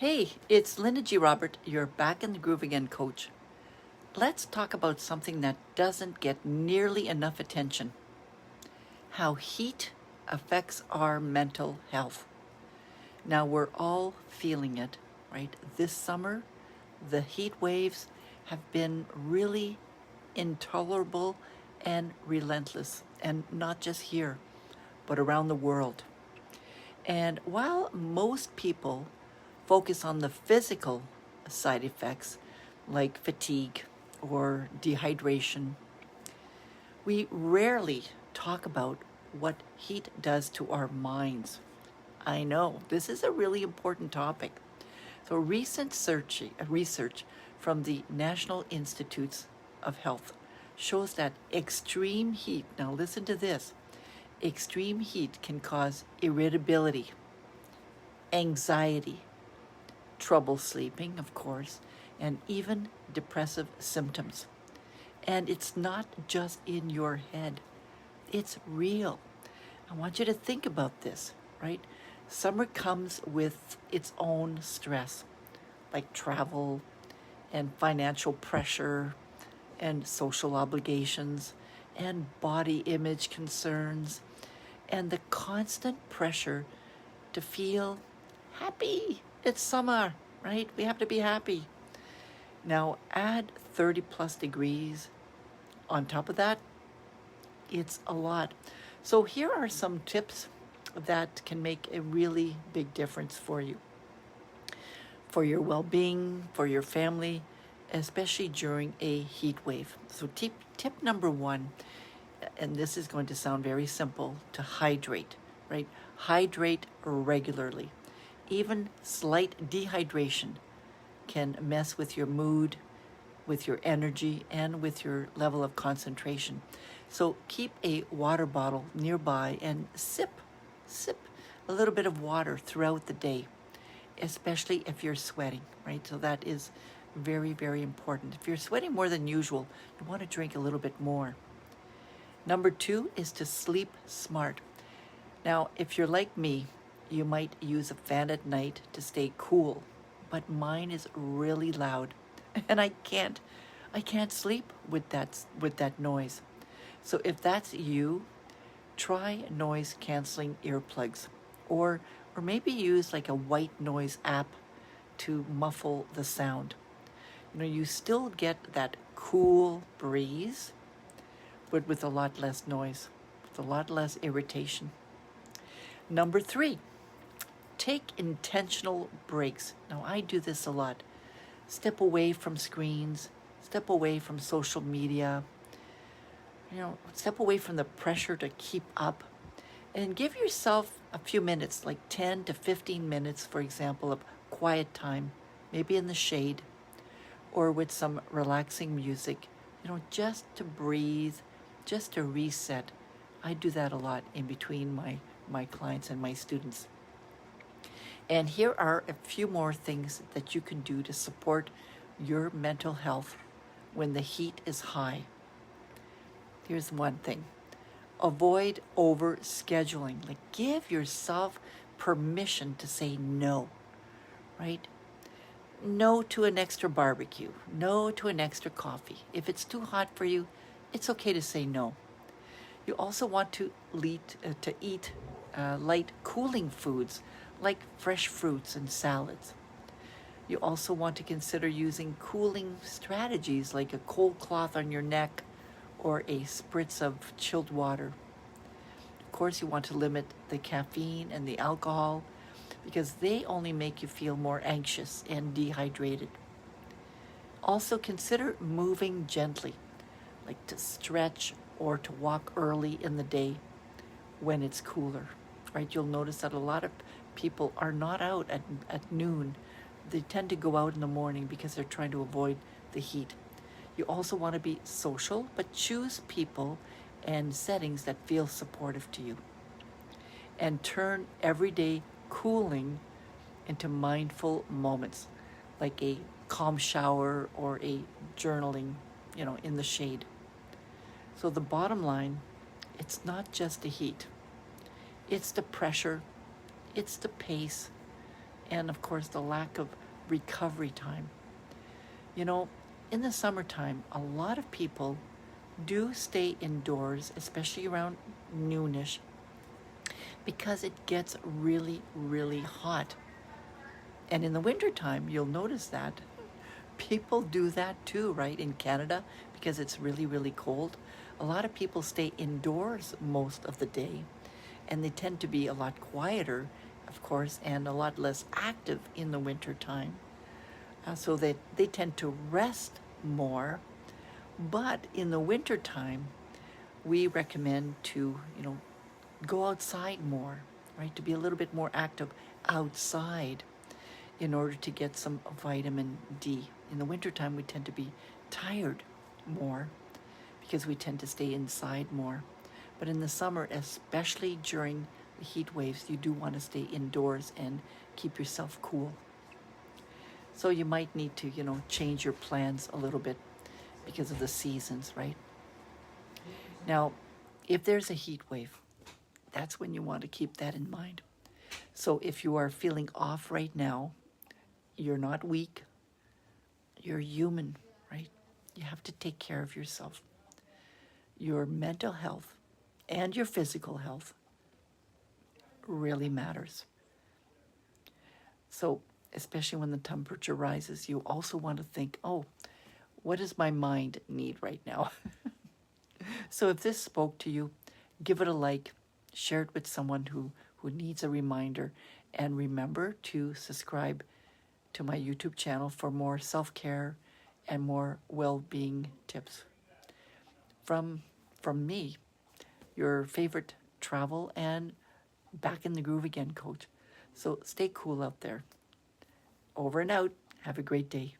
Hey, it's Linda G. Robert. You're back in the groove again, coach. Let's talk about something that doesn't get nearly enough attention: how heat affects our mental health. Now, we're all feeling it, right? This summer, the heat waves have been really intolerable and relentless, and not just here, but around the world. And while most people focus on the physical side effects like fatigue or dehydration, we rarely talk about what heat does to our minds. I know, this is a really important topic. So research from the National Institutes of Health shows that extreme heat, now listen to this, extreme heat can cause irritability, anxiety, trouble sleeping, of course, and even depressive symptoms. And it's not just in your head, it's real. I want you to think about this, right? Summer comes with its own stress, like travel and financial pressure and social obligations and body image concerns and the constant pressure to feel happy. It's summer, right? We have to be happy. Now add 30 plus degrees on top of that. It's a lot. So here are some tips that can make a really big difference for you, for your well-being, for your family, especially during a heat wave. So tip number one, and this is going to sound very simple, to hydrate, right? Hydrate regularly. Even slight dehydration can mess with your mood, with your energy, and with your level of concentration. So keep a water bottle nearby and sip a little bit of water throughout the day, especially if you're sweating, right? So that is very, very important. If you're sweating more than usual, you want to drink a little bit more. Number two is to sleep smart. Now, if you're like me, you might use a fan at night to stay cool, but mine is really loud, and I can't sleep with that noise. So if that's you, try noise canceling earplugs, or maybe use like a white noise app to muffle the sound. You still get that cool breeze, but with a lot less noise, with a lot less irritation. Number three, take intentional breaks. Now, I do this a lot. Step away from screens, step away from social media, step away from the pressure to keep up, and give yourself a few minutes, like 10 to 15 minutes, for example, of quiet time, maybe in the shade or with some relaxing music, just to breathe, just to reset. I do that a lot in between my clients and my students. And here are a few more things that you can do to support your mental health when the heat is high. Here's one thing. Avoid overscheduling. Like, give yourself permission to say no, right? No to an extra barbecue. No to an extra coffee. If it's too hot for you, it's okay to say no. You also want to eat light cooling foods like fresh fruits and salads. You also want to consider using cooling strategies like a cold cloth on your neck or a spritz of chilled water. Of course, you want to limit the caffeine and the alcohol because they only make you feel more anxious and dehydrated. Also, consider moving gently, like to stretch or to walk early in the day when it's cooler, right? You'll notice that a lot of people are not out at noon. They tend to go out in the morning because they're trying to avoid the heat. You also want to be social, but choose people and settings that feel supportive to you. And turn everyday cooling into mindful moments, like a calm shower or a journaling, in the shade. So the bottom line, it's not just the heat. It's the pressure, it's the pace, and of course the lack of recovery time. You know, in the summertime, a lot of people do stay indoors, especially around noonish, because it gets really, really hot. And in the wintertime, you'll notice that people do that too, right? In Canada, because it's really, really cold. A lot of people stay indoors most of the day, and they tend to be a lot quieter, of course, and a lot less active in the winter time. So that they tend to rest more. But in the winter time, we recommend to, go outside more, right? To be a little bit more active outside in order to get some vitamin D. In the wintertime, we tend to be tired more because we tend to stay inside more. But in the summer, especially during the heat waves, you do want to stay indoors and keep yourself cool. So you might need to, change your plans a little bit because of the seasons, right? Now, if there's a heat wave, that's when you want to keep that in mind. So if you are feeling off right now, you're not weak, you're human, right? You have to take care of yourself. Your mental health and your physical health really matters. So, especially when the temperature rises, you also want to think, oh, what does my mind need right now? So if this spoke to you, give it a like, share it with someone who needs a reminder, and remember to subscribe to my YouTube channel for more self-care and more well-being tips. From me, your favorite travel and back in the groove again coach. So stay cool out there. Over and out. Have a great day.